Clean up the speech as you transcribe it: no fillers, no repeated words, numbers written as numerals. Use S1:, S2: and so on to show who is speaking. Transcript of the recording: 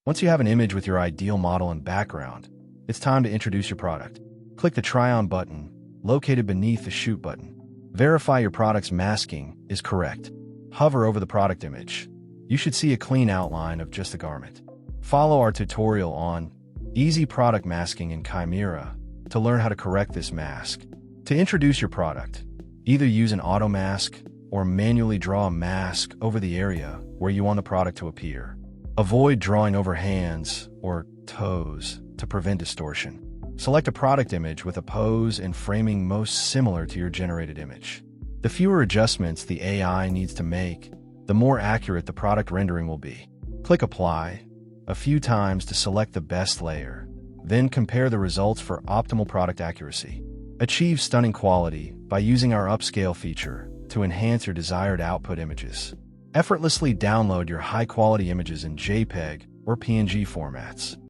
S1: Once you have an image with your ideal model and background, it's time to introduce your product. Click the Try-on button, located beneath the Shoot button. Verify your product's masking is correct. Hover over the product image. You should see a clean outline of just the garment. Follow our tutorial on Easy Product Masking in Caimera to learn how to correct this mask. To introduce your product, either use an auto mask or manually draw a mask over the area where you want the product to appear. Avoid drawing over hands or toes to prevent distortion. Select a product image with a pose and framing most similar to your generated image. The fewer adjustments the AI needs to make, the more accurate the product rendering will be. Click Apply a few times to select the best layer, then compare the results for optimal product accuracy. Achieve stunning quality by using our upscale feature to enhance your desired output images. Effortlessly download your high-quality images in JPEG or PNG formats.